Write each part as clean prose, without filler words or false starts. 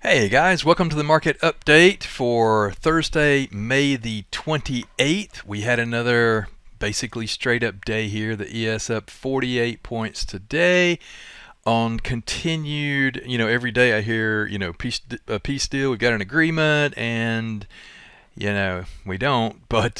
Hey guys, welcome to the market update for Thursday, May the 28th. We had another basically straight up day here. The ES up 48 points today on continued, every day I hear, peace deal, we've got an agreement, and we don't, but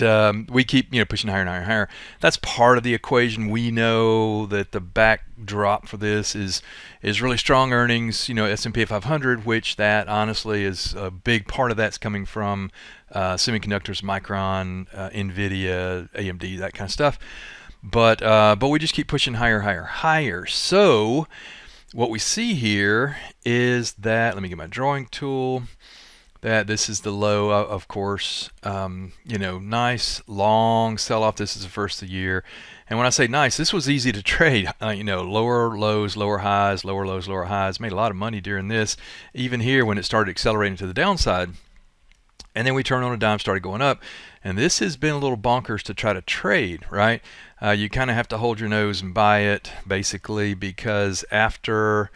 we keep, pushing higher and higher and higher. That's part of the equation. We know that the backdrop for this is really strong earnings, S&P 500, which that honestly is a big part of that's coming from semiconductors, Micron, Nvidia, AMD, that kind of stuff. But we just keep pushing higher, higher, higher. So what we see here is that, let me get my drawing tool, that this is the low, of course. Nice long sell-off. This is the first of the year, and when I say nice, this was easy to trade. Lower lows, lower highs, lower lows, lower highs. Made a lot of money during this, even here when it started accelerating to the downside, and then we turned on a dime, started going up, and this has been a little bonkers to try to trade, right? You kind of have to hold your nose and buy it, basically, because after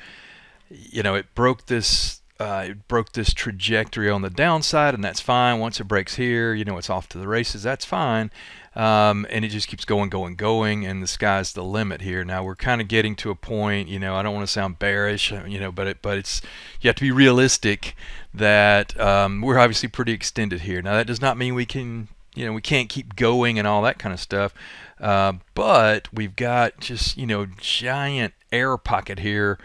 it broke this trajectory on the downside, and that's fine. Once it breaks here, it's off to the races. That's fine, and it just keeps going, and the sky's the limit here. Now we're kind of getting to a point. I don't want to sound bearish, but it's, you have to be realistic that we're obviously pretty extended here. Now that does not mean we can, we can't keep going and all that kind of stuff, but we've got just giant air pocket here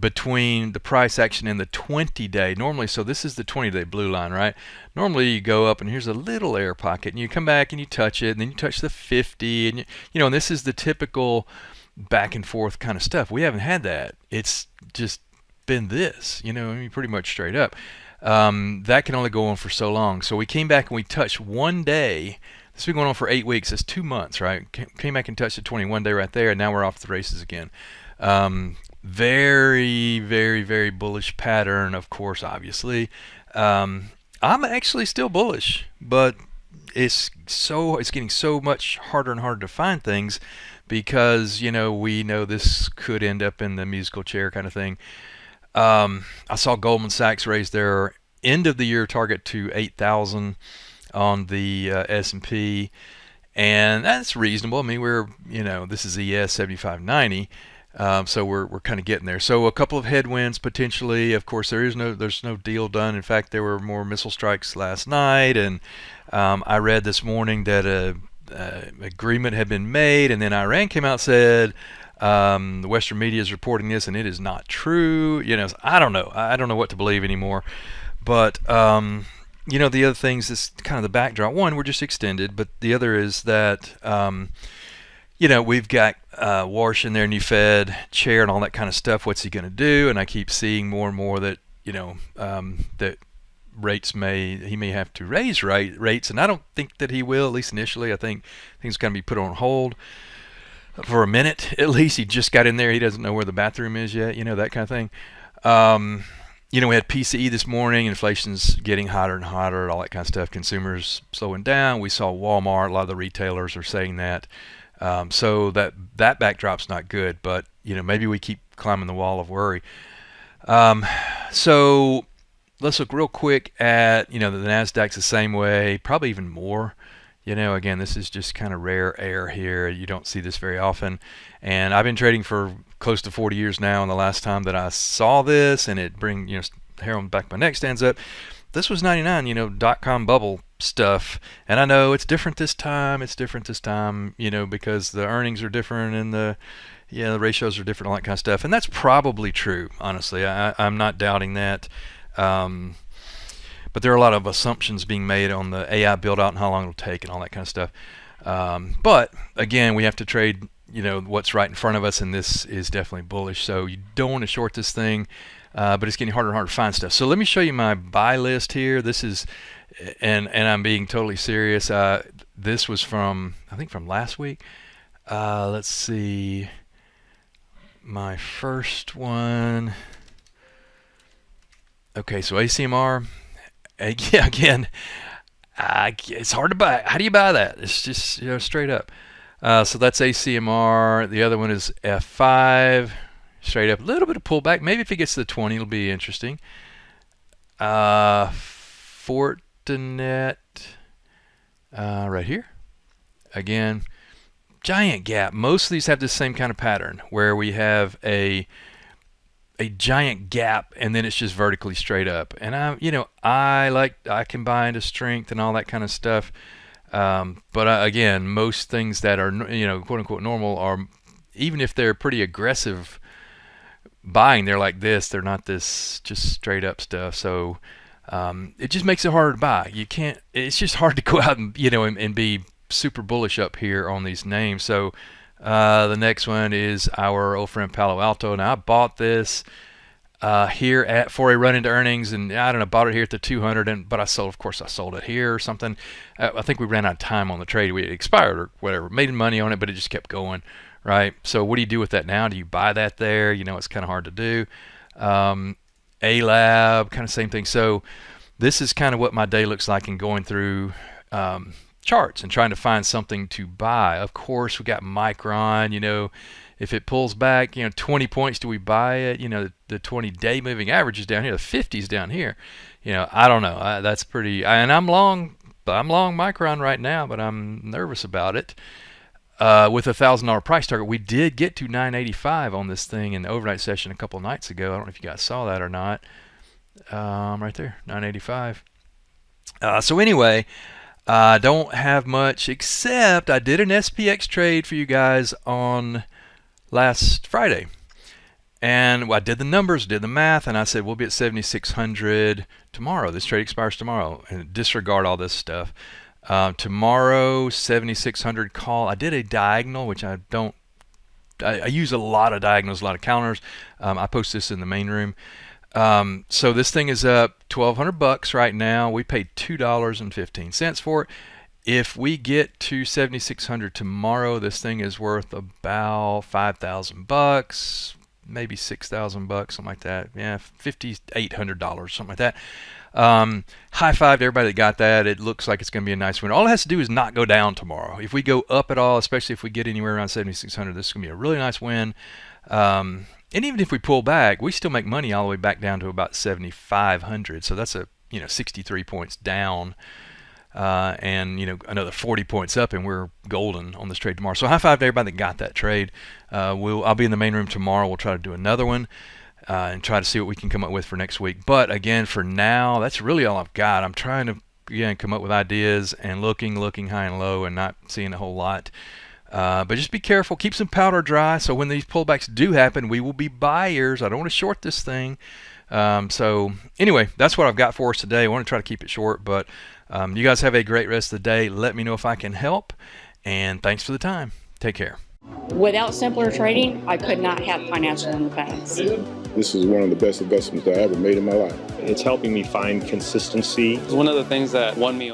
between the price action and the 20-day. Normally, so this is the 20-day blue line, right? Normally you go up and here's a little air pocket, and you come back and you touch it, and then you touch the 50, and and this is the typical back and forth kind of stuff. We haven't had that. It's just been this, pretty much straight up. That can only go on for so long. So we came back and we touched one day. This has been going on for 8 weeks. That's 2 months, right? Came back and touched the 21 day right there, and now we're off the races again. Very, very, very bullish pattern, of course, obviously. I'm actually still bullish, but it's getting so much harder and harder to find things because, we know this could end up in the musical chair kind of thing. I saw Goldman Sachs raise their end of the year target to 8,000 on the S&P, and that's reasonable. I mean, we're, this is ES 7590. So we're kind of getting there. So a couple of headwinds potentially. Of course, there's no deal done. In fact, there were more missile strikes last night, and I read this morning that a agreement had been made, and then Iran came out and said the Western media is reporting this, and it is not true. I don't know. I don't know what to believe anymore. But the other things is kind of the backdrop. One, we're just extended, but the other is that we've got Warsh in there, new Fed chair, and all that kind of stuff. What's he going to do? And I keep seeing more and more that that rates he may have to raise rates, and I don't think that he will. At least initially, I think things are going to be put on hold for a minute at least. He just got in there. He doesn't know where the bathroom is yet. That kind of thing. We had PCE this morning. Inflation's getting hotter and hotter. All that kind of stuff. Consumers slowing down. We saw Walmart. A lot of the retailers are saying that. So that backdrop's not good, but maybe we keep climbing the wall of worry. So let's look real quick at the Nasdaq's the same way, probably even more. Again, this is just kind of rare air here. You don't see this very often, and I've been trading for close to 40 years now. And the last time that I saw this, and it hair on the back of my neck stands up. This was 99, dot-com bubble stuff, and I know it's different this time. Because the earnings are different and the ratios are different, all that kind of stuff, and that's probably true. Honestly, I'm not doubting that. But there are a lot of assumptions being made on the AI build out and how long it'll take and all that kind of stuff. But again, we have to trade, what's right in front of us, and this is definitely bullish. So you don't want to short this thing. But it's getting harder and harder to find stuff. So let me show you my buy list here. This is, and I'm being totally serious. This was from, I think, from last week. Let's see. My first one. Okay, so ACMR. Yeah, again, it's hard to buy. How do you buy that? It's just straight up. So that's ACMR. The other one is F5. Straight up, a little bit of pullback. Maybe if it gets to the 20, it'll be interesting. Fortinet right here. Again, giant gap. Most of these have the same kind of pattern where we have a giant gap and then it's just vertically straight up. And I combine the strength and all that kind of stuff. But again, most things that are quote unquote normal are, even if they're pretty aggressive buying, they're like this. They're not this just straight up stuff. So it just makes it harder to buy. You can't. It's just hard to go out and and be super bullish up here on these names. So the next one is our old friend Palo Alto. Now I bought this here for a run into earnings, and I don't know, bought it here at the 200, but I sold it here or something. I think we ran out of time on the trade. We expired or whatever. Made money on it, but it just kept going, right? So what do you do with that now? Do you buy that there? It's kind of hard to do. ALAB, kind of same thing. So this is kind of what my day looks like in going through charts and trying to find something to buy. Of course, we got Micron. If it pulls back 20 points, do we buy it? The 20-day moving average is down here, the 50 is down here. I don't know. That's pretty, and I'm long Micron right now, but I'm nervous about it. With a $1,000 price target, we did get to 985 on this thing in the overnight session a couple nights ago. I don't know if you guys saw that or not. Right there, 985. So anyway, I don't have much, except I did an SPX trade for you guys on last Friday. And I did the numbers, did the math, and I said we'll be at 7,600 tomorrow. This trade expires tomorrow. And disregard all this stuff. Tomorrow, 7,600 call. I did a diagonal, which I use a lot of diagonals, a lot of counters. I post this in the main room. So this thing is up $1,200 right now. We paid $2.15 for it. If we get to 7,600 tomorrow, this thing is worth about $5,000, maybe $6,000, something like that. Yeah, $5,800, something like that. High five to everybody that got that. It looks like it's going to be a nice win. All it has to do is not go down tomorrow. If we go up at all, especially if we get anywhere around 7,600, this is going to be a really nice win. And even if we pull back, we still make money all the way back down to about 7,500. So that's 63 points down. And another 40 points up, and we're golden on this trade tomorrow. So high five to everybody that got that trade. I'll be in the main room tomorrow. We'll try to do another one and try to see what we can come up with for next week. But again, for now, that's really all I've got. I'm trying to come up with ideas and looking high and low and not seeing a whole lot. But just be careful. Keep some powder dry. So when these pullbacks do happen, we will be buyers. I don't want to short this thing. So anyway, that's what I've got for us today. I want to try to keep it short, but you guys have a great rest of the day. Let me know if I can help, and thanks for the time. Take care. Without simpler trading, I could not have financial independence. This is one of the best investments I ever made in my life. It's helping me find consistency. It's one of the things that won me